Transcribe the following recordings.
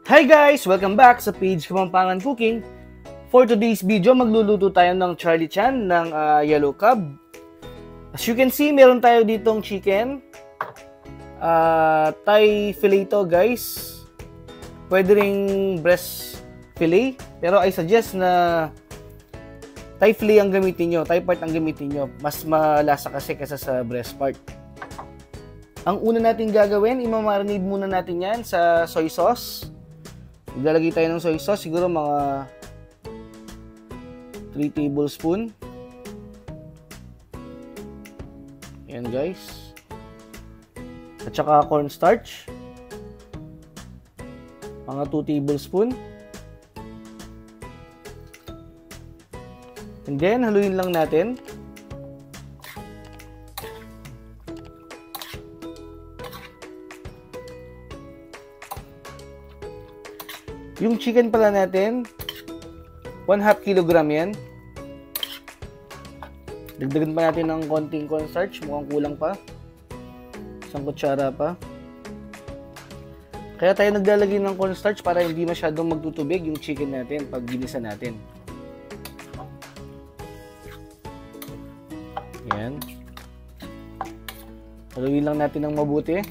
Hi guys! Welcome back sa page Kapampangan Cooking. For today's video, magluluto tayo ng Charlie Chan ng Yellow Cab. As you can see, meron tayo ditong chicken. Thai fillet to guys. Pwede ring breast fillet. Pero I suggest na Thai fillet ang gamitin nyo. Thai part ang gamitin nyo. Mas malasa kasi kaysa sa breast part. Ang una natin gagawin, imamarinate muna natin yan sa soy sauce. Maglalagay tayo ng soy sauce, siguro mga 3 tablespoon. Ayan guys. At saka cornstarch. Mga 2 tablespoon. And then, haluin lang natin. Yung chicken pala natin, 1/2 kilogram yan. Dagdagan pa natin ng konting cornstarch, mukhang kulang pa. 1 kutsara pa. Kaya tayo naglalagay ng cornstarch para hindi masyadong magtutubig yung chicken natin pag ginisa natin. Yan. Haluin lang natin ng mabuti.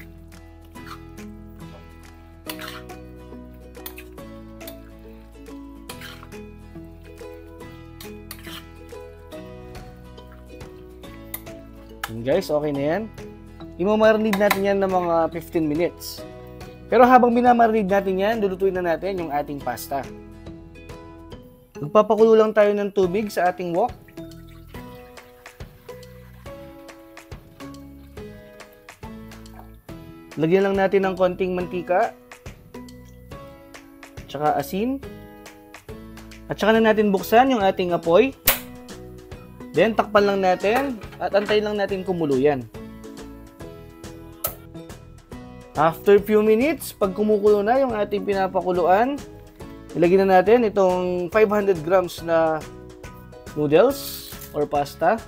And guys, okay na yan. Imamarinate natin yan ng mga 15 minutes. Pero habang minamarinate natin yan, lulutuin na natin yung ating pasta. Magpapakulo lang tayo ng tubig sa ating wok. Lagyan lang natin ng konting mantika. Tsaka asin. At saka na natin buksan yung ating apoy. Then, takpan lang natin at antayin lang natin kumulo yan. After few minutes, pag kumukulo na yung ating pinapakuluan, ilagay na natin itong 500 grams na noodles or pasta.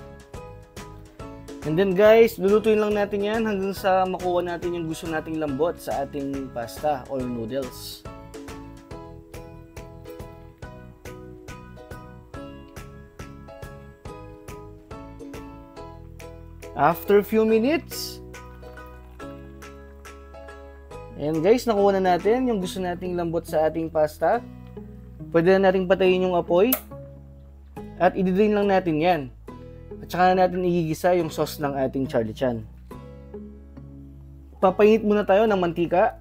And then guys, lulutuin lang natin yan hanggang sa makuha natin yung gusto nating lambot sa ating pasta or noodles. After few minutes, ayan guys, nakuha na natin yung gusto nating lambot sa ating pasta. Pwede na nating patayin yung apoy. At i-drain lang natin yan. At saka na natin igigisa yung sauce ng ating Charlie Chan. Papainit muna tayo ng mantika.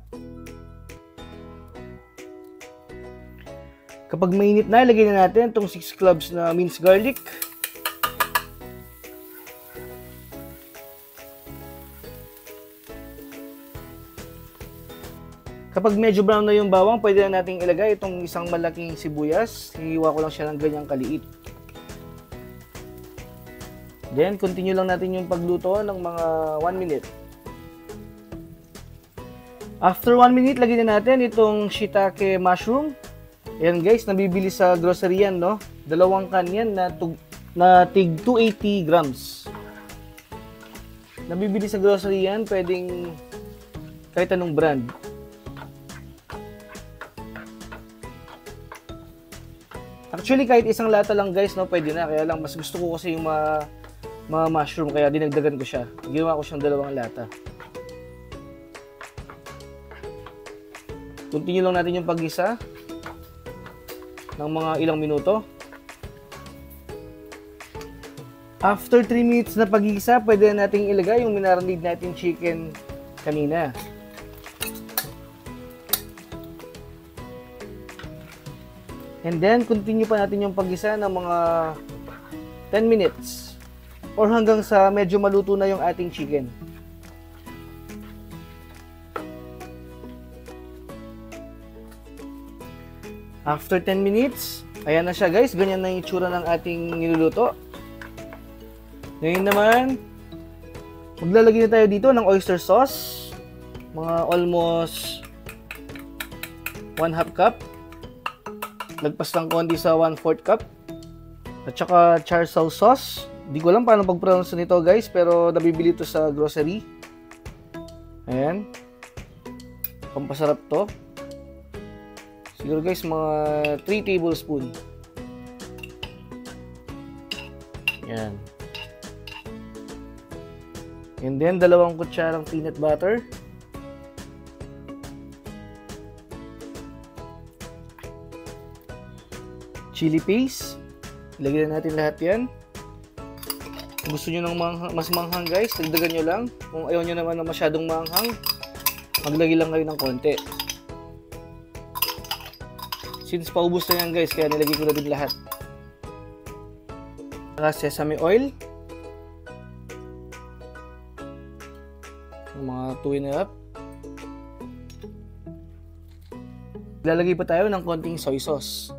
Kapag mainit na, lagay na natin itong 6 cloves na minced garlic. Kapag medyo brown na yung bawang, pwede na nating ilagay itong isang malaking sibuyas. Hihiwa ko lang siya ng ganyang kaliit. Then, continue lang natin yung pagluto ng mga 1 minute. After 1 minute, lagyan na natin itong shiitake mushroom. Ayan guys, nabibili sa grocery yan, no? 2 can yan na tig 280 grams. Nabibili sa grocery yan, pwedeng kahit anong brand. Actually, kahit isang lata lang guys, no, pwede na. Kaya lang, mas gusto ko kasi yung mga mushroom, kaya dinagdagan ko siya. Ginawa ko siyang 2 lata. Continue lang natin yung paggisa ng mga ilang minuto. After 3 minutes na paggisa, pwede na nating ilagay yung minarinade natin chicken kanina. And then, continue pa natin yung paggisa ng mga 10 minutes or hanggang sa medyo maluto na yung ating chicken. After 10 minutes, ayan na siya guys. Ganyan na yung itsura ng ating niluluto. Ngayon naman, maglalagay na tayo dito ng oyster sauce. Mga almost 1/2 cup. Lagpas lang konti sa 1/4 cup. At saka char siu sauce. Hindi ko alam paano pag-pronounce nito guys, pero nabibili ito sa grocery. Ayan. Pampasarap to. Siguro guys, mga 3 tablespoon. Yan. And then, 2 kutsarang peanut butter. Chili paste. Ilagay na natin lahat yan. Kung gusto nyo ng mas manghang guys, dagdagan nyo lang. Kung ayaw nyo naman na masyadong manghang, maglagay lang kayo ng konti. Since paubos na yan guys, kaya nilagay ko na din lahat. Saka sesame oil. Mga 2 1/2. Lalagay pa tayo ng konting soy sauce.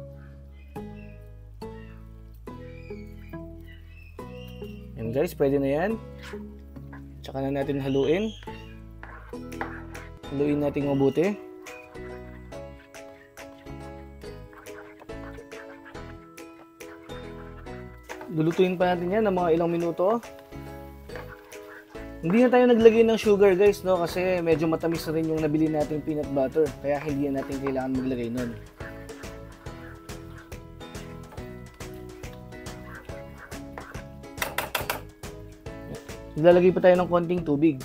Yan guys, pwede na yan. Tsaka na natin haluin. Haluin natin mabuti. Lulutuin pa natin yan ng mga ilang minuto. Hindi na tayo naglagay ng sugar guys, no? Kasi medyo matamis na rin yung nabili nating peanut butter. Kaya hindi na natin kailangan maglagay nun. Lalagay pa tayo ng konting tubig.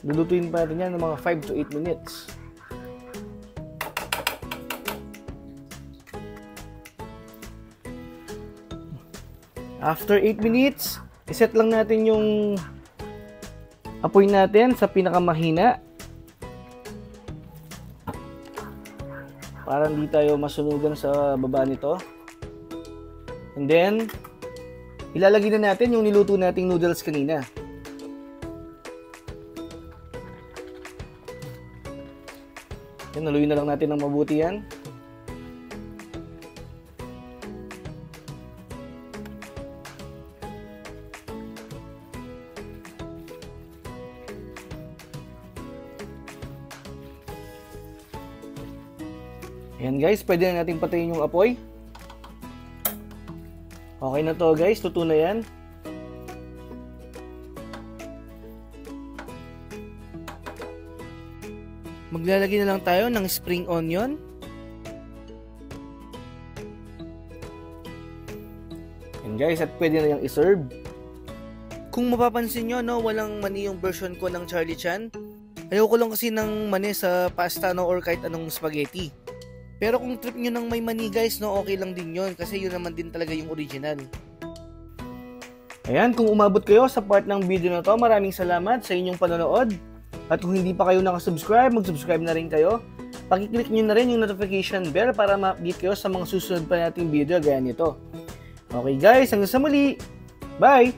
Lulutuin pa natin yan ng mga 5 to 8 minutes. After 8 minutes, iset lang natin yung apoy natin sa pinakamahina. Para hindi tayo masunugan sa baba nito. And then, ilalagay na natin yung niluto nating noodles kanina. Yan, haluin na lang natin ng mabuti yan. Ayan guys, pwede na natin patayin yung apoy. Okay na to guys, luto na yan. Maglalagay na lang tayo ng spring onion. And guys, at pwede na yung iserve. Kung mapapansin nyo, no, walang mani yung version ko ng Charlie Chan. Ayoko lang kasi ng mani sa pasta, no, or kahit anong spaghetti. Pero kung trip nyo ng may mani guys, no, okay lang din yon kasi yun naman din talaga yung original. Ayan, kung umabot kayo sa part ng video na to, maraming salamat sa inyong panonood. At kung hindi pa kayo nakasubscribe, mag-subscribe na rin kayo. Pakiclick nyo na rin yung notification bell para ma-update kayo sa mga susunod pa nating video gaya nito. Okay guys, hanggang sa muli. Bye!